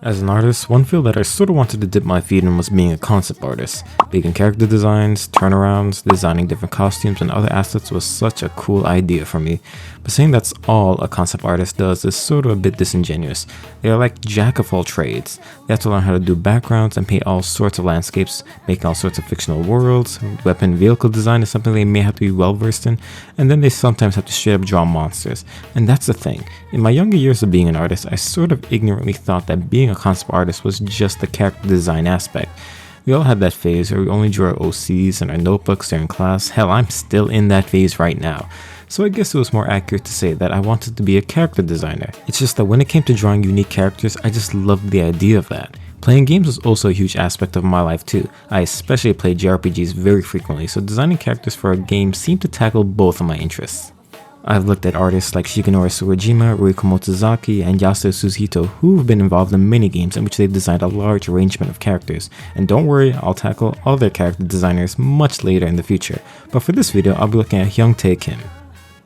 As an artist, one field that I sort of wanted to dip my feet in was being a concept artist. Making character designs, turnarounds, designing different costumes and other assets was such a cool idea for me. But saying that's all a concept artist does is sort of a bit disingenuous. They are like jack of all trades. They have to learn how to do backgrounds and paint all sorts of landscapes, making all sorts of fictional worlds. Weapon vehicle design is something they may have to be well versed in, and then they sometimes have to straight up draw monsters. And that's the thing. In my younger years of being an artist, I sort of ignorantly thought that being a concept artist was just the character design aspect. We all had that phase where we only drew our OCs and our notebooks during class. Hell, I'm still in that phase right now. So I guess it was more accurate to say that I wanted to be a character designer. It's just that when it came to drawing unique characters, I just loved the idea of that. Playing games was also a huge aspect of my life too. I especially played JRPGs very frequently, so designing characters for a game seemed to tackle both of my interests. I've looked at artists like Shigenori Suwajima, Ruiko Motsuzaki, and Yasuo Suzuhito who have been involved in many games in which they've designed a large arrangement of characters. And don't worry, I'll tackle other character designers much later in the future. But for this video, I'll be looking at Hyung-Tae Kim.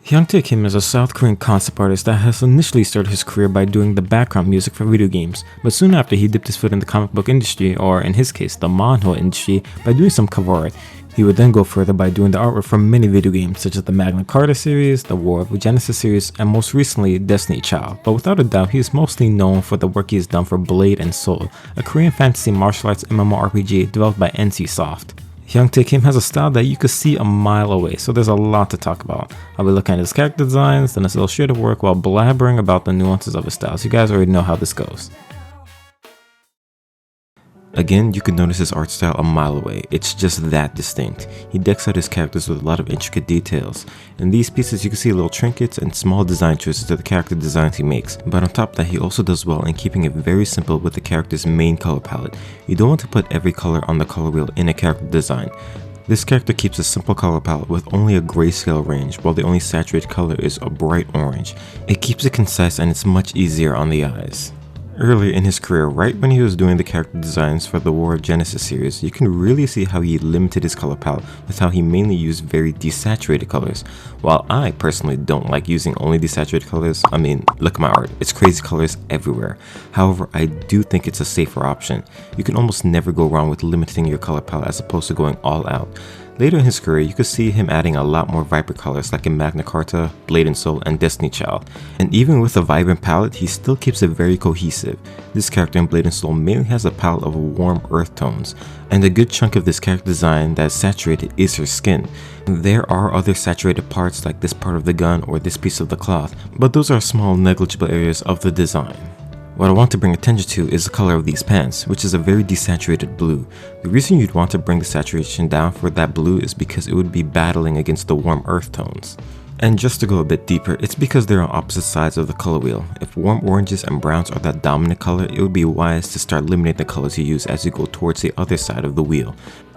Hyung-Tae Kim is a South Korean concept artist that has initially started his career by doing the background music for video games, but soon after he dipped his foot in the comic book industry, or in his case the manhwa industry, by doing some cover art. He would then go further by doing the artwork for many video games such as the Magna Carta series, the War of Genesis series, and most recently Destiny Child. But without a doubt, he is mostly known for the work he has done for Blade and Soul, a Korean fantasy martial arts MMORPG developed by NCSoft. Hyung-Tae Kim has a style that you could see a mile away, so there's a lot to talk about. I'll be looking at his character designs, then his illustrative work while blabbering about the nuances of his style, so you guys already know how this goes. Again, you can notice his art style a mile away. It's just that distinct. He decks out his characters with a lot of intricate details. In these pieces, you can see little trinkets and small design choices to the character designs he makes. But on top of that, he also does well in keeping it very simple with the character's main color palette. You don't want to put every color on the color wheel in a character design. This character keeps a simple color palette with only a grayscale range, while the only saturated color is a bright orange. It keeps it concise and it's much easier on the eyes. Earlier in his career, right when he was doing the character designs for the War of Genesis series, you can really see how he limited his color palette with how he mainly used very desaturated colors. While I personally don't like using only desaturated colors, I mean, look at my art, it's crazy colors everywhere. However, I do think it's a safer option. You can almost never go wrong with limiting your color palette as opposed to going all out. Later in his career, you could see him adding a lot more vibrant colors like in Magna Carta, Blade and Soul, and Destiny Child. And even with a vibrant palette, he still keeps it very cohesive. This character in Blade and Soul mainly has a palette of warm earth tones, and a good chunk of this character design that is saturated is her skin. There are other saturated parts like this part of the gun or this piece of the cloth, but those are small negligible areas of the design. What I want to bring attention to is the color of these pants, which is a very desaturated blue. The reason you'd want to bring the saturation down for that blue is because it would be battling against the warm earth tones. And just to go a bit deeper, it's because they're on opposite sides of the color wheel. If warm oranges and browns are that dominant color, it would be wise to start limiting the colors you use as you go towards the other side of the wheel.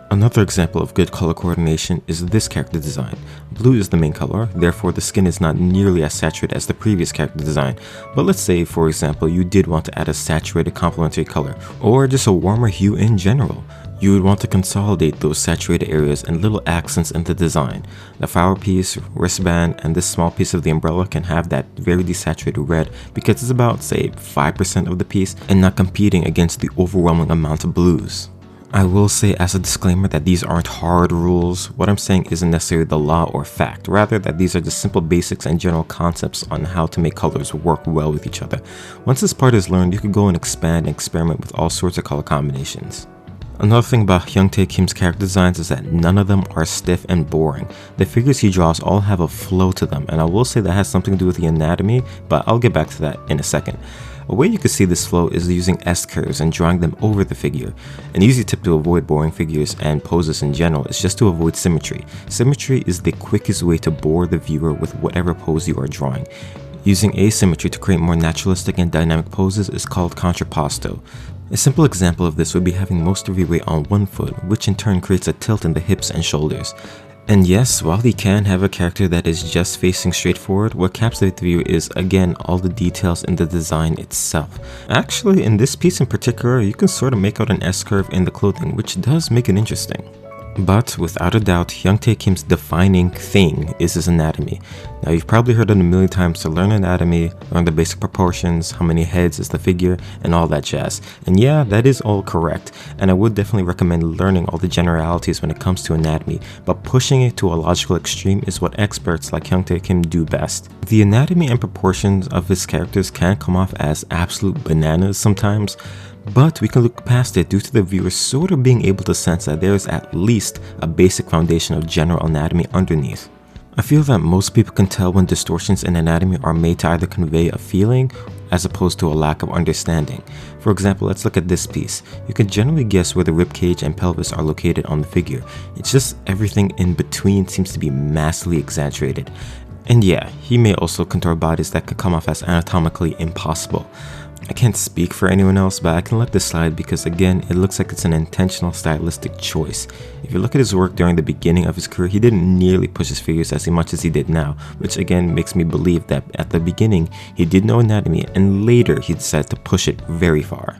Another example of good color coordination is this character design. Blue is the main color, therefore the skin is not nearly as saturated as the previous character design. But let's say, for example, you did want to add a saturated complementary color, or just a warmer hue in general. You would want to consolidate those saturated areas and little accents in the design. The flower piece, wristband, and this small piece of the umbrella can have that very desaturated red because it's about, say, 5% of the piece and not competing against the overwhelming amount of blues. I will say as a disclaimer that these aren't hard rules. What I'm saying isn't necessarily the law or fact, rather that these are just simple basics and general concepts on how to make colors work well with each other. Once this part is learned, you can go and expand and experiment with all sorts of color combinations. Another thing about Hyung-Tae Kim's character designs is that none of them are stiff and boring. The figures he draws all have a flow to them, and I will say that has something to do with the anatomy, but I'll get back to that in a second. A way you can see this flow is using S-curves and drawing them over the figure. An easy tip to avoid boring figures and poses in general is just to avoid symmetry. Symmetry is the quickest way to bore the viewer with whatever pose you are drawing. Using asymmetry to create more naturalistic and dynamic poses is called contrapposto. A simple example of this would be having most of your weight on one foot, which in turn creates a tilt in the hips and shoulders. And yes, while he can have a character that is just facing straight forward, what captivates the viewer is, again, all the details in the design itself. Actually, in this piece in particular, you can sort of make out an S-curve in the clothing, which does make it interesting. But without a doubt, Hyung-Tae Kim's defining thing is his anatomy. Now you've probably heard it a million times to learn anatomy, learn the basic proportions, how many heads is the figure, and all that jazz. And yeah, that is all correct, and I would definitely recommend learning all the generalities when it comes to anatomy, but pushing it to a logical extreme is what experts like Hyung-Tae Kim do best. The anatomy and proportions of his characters can come off as absolute bananas sometimes, but we can look past it due to the viewer sort of being able to sense that there is at least a basic foundation of general anatomy underneath. I feel that most people can tell when distortions in anatomy are made to either convey a feeling as opposed to a lack of understanding. For example, let's look at this piece. You can generally guess where the ribcage and pelvis are located on the figure. It's just everything in between seems to be massively exaggerated. And yeah, he may also contour bodies that could come off as anatomically impossible. I can't speak for anyone else, but I can let this slide because again, it looks like it's an intentional stylistic choice. If you look at his work during the beginning of his career, he didn't nearly push his figures as much as he did now, which again makes me believe that at the beginning, he did know anatomy and later he decided to push it very far.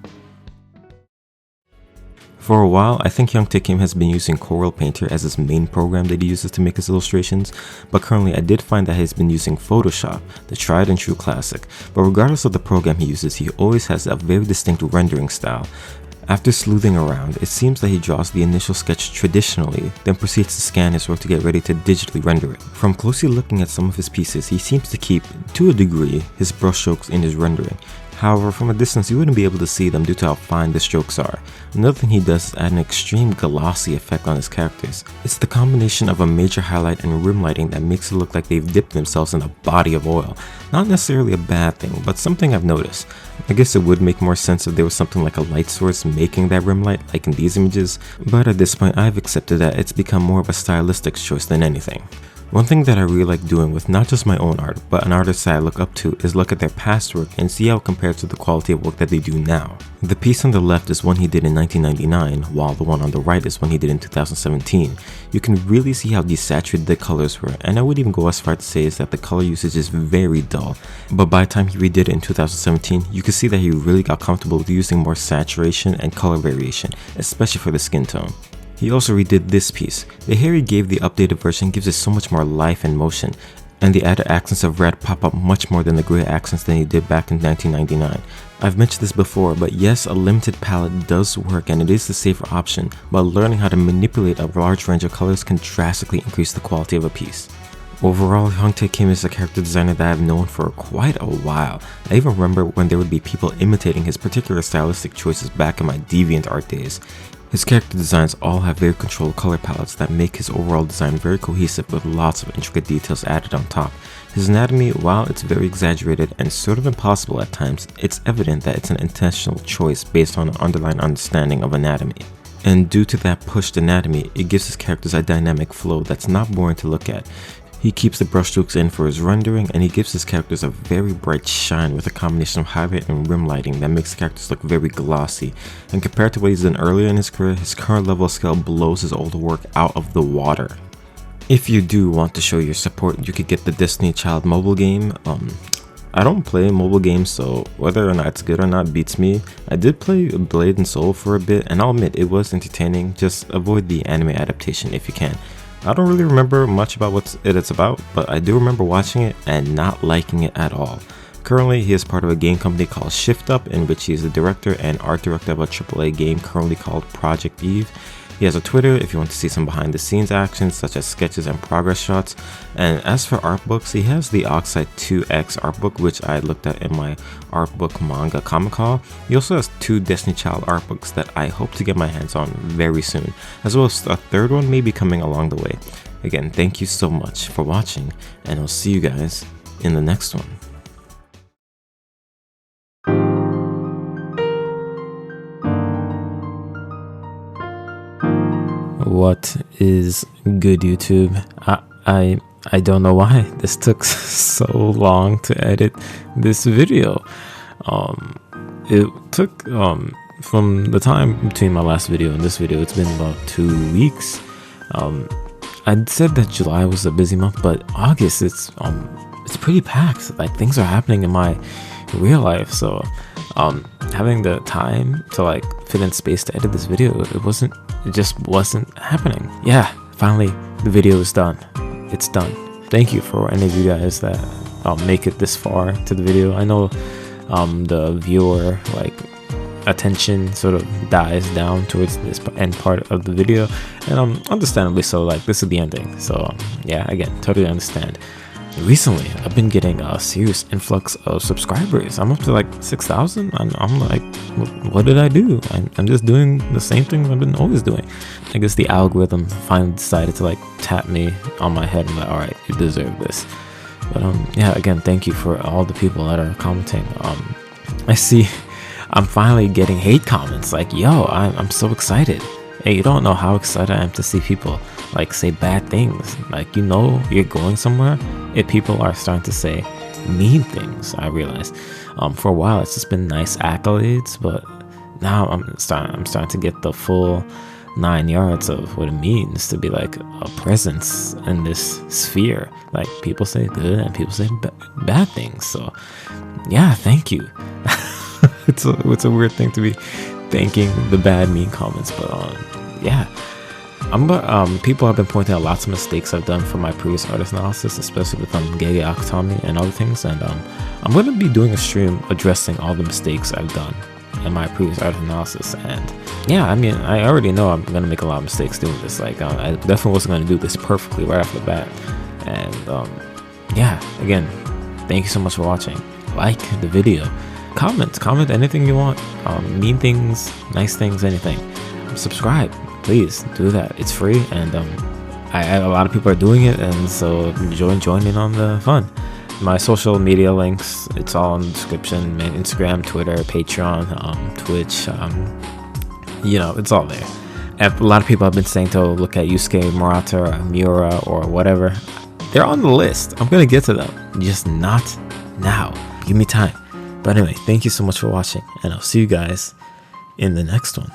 For a while, I think Hyung-Tae Kim has been using Corel Painter as his main program that he uses to make his illustrations, but currently I did find that he's been using Photoshop, the tried and true classic, but regardless of the program he uses, he always has a very distinct rendering style. After sleuthing around, it seems that he draws the initial sketch traditionally, then proceeds to scan his work to get ready to digitally render it. From closely looking at some of his pieces, he seems to keep, to a degree, his brushstrokes in his rendering. However, from a distance you wouldn't be able to see them due to how fine the strokes are. Another thing he does is add an extreme glossy effect on his characters. It's the combination of a major highlight and rim lighting that makes it look like they've dipped themselves in a body of oil. Not necessarily a bad thing, but something I've noticed. I guess it would make more sense if there was something like a light source making that rim light, like in these images, but at this point I've accepted that it's become more of a stylistic choice than anything. One thing that I really like doing with not just my own art, but an artist that I look up to is look at their past work and see how it compares to the quality of work that they do now. The piece on the left is one he did in 1999, while the one on the right is one he did in 2017. You can really see how desaturated the colors were, and I would even go as far to say is that the color usage is very dull. But by the time he redid it in 2017, you could see that he really got comfortable with using more saturation and color variation, especially for the skin tone. He also redid this piece. The hair he gave the updated version gives it so much more life and motion, and the added accents of red pop up much more than the gray accents than he did back in 1999. I've mentioned this before, but yes, a limited palette does work and it is the safer option, but learning how to manipulate a large range of colors can drastically increase the quality of a piece. Overall, Hyung-Tae Kim is a character designer that I've known for quite a while. I even remember when there would be people imitating his particular stylistic choices back in my DeviantArt days. His character designs all have very controlled color palettes that make his overall design very cohesive with lots of intricate details added on top. His anatomy, while it's very exaggerated and sort of impossible at times, it's evident that it's an intentional choice based on an underlying understanding of anatomy. And due to that pushed anatomy, it gives his characters a dynamic flow that's not boring to look at. He keeps the brushstrokes in for his rendering, and he gives his characters a very bright shine with a combination of highlight and rim lighting that makes the characters look very glossy. And compared to what he's done earlier in his career, his current level of skill blows his older work out of the water. If you do want to show your support, you could get the Destiny Child mobile game. I don't play mobile games, so whether or not it's good or not beats me. I did play Blade and Soul for a bit, and I'll admit it was entertaining. Just avoid the anime adaptation if you can. I don't really remember much about what it's about, but I do remember watching it and not liking it at all. Currently, he is part of a game company called Shift Up, in which he is the director and art director of a AAA game currently called Project Eve. He has a Twitter if you want to see some behind the scenes actions such as sketches and progress shots. And as for art books, he has the Oxide 2X art book, which I looked at in my art book manga comic haul. He also has 2 Destiny Child art books that I hope to get my hands on very soon, as well as a third one maybe coming along the way. Again, thank you so much for watching, and I'll see you guys in the next one. What is good, YouTube? I don't know why this took so long to edit this video. It took from the time between my last video and this video, it's been about 2 weeks. I said that July was a busy month, but August it's pretty packed. Like, things are happening in my real life, so having the time to like fit in space to edit this video, it it just wasn't happening. Yeah, finally the video is done. It's done. Thank you for any of you guys that make it this far to the video. I know the viewer attention sort of dies down towards this end part of the video, and understandably so. Like, this is the ending, so yeah, again, totally understand. Recently I've been getting a serious influx of subscribers. I'm up to like 6,000. I'm like, what did I do? I'm just doing the same thing I've been always doing. I guess the algorithm finally decided to like tap me on my head and like, all right, you deserve this. But yeah, again, thank you for all the people that are commenting. I see I'm finally getting hate comments like, yo, I'm so excited. Hey, you don't know how excited I am to see people like say bad things. Like, you know, you're going somewhere if people are starting to say mean things. I realize for a while it's just been nice accolades, but now I'm starting to get the full 9 yards of what it means to be like a presence in this sphere. Like, people say good and people say bad things. So yeah, thank you. It's a weird thing to be thanking the bad mean comments, but yeah, people have been pointing out lots of mistakes I've done for my previous artist analysis, especially with Gege Akutami and other things, and I'm going to be doing a stream addressing all the mistakes I've done in my previous artist analysis. And yeah, I mean, I already know I'm going to make a lot of mistakes doing this. Like, I definitely wasn't going to do this perfectly right off the bat. And yeah, again, thank you so much for watching. Like the video, comment anything you want, mean things, nice things, anything. Subscribe, please do that. It's free, and a lot of people are doing it, and so join in on the fun. My social media links, it's all in the description. Instagram, Twitter, Patreon, Twitch, you know, it's all there. A lot of people have been saying to look at Yusuke Murata or Miura or whatever. They're on the list. I'm gonna get to them, just not now. Give me time. But anyway, thank you so much for watching, and I'll see you guys in the next one.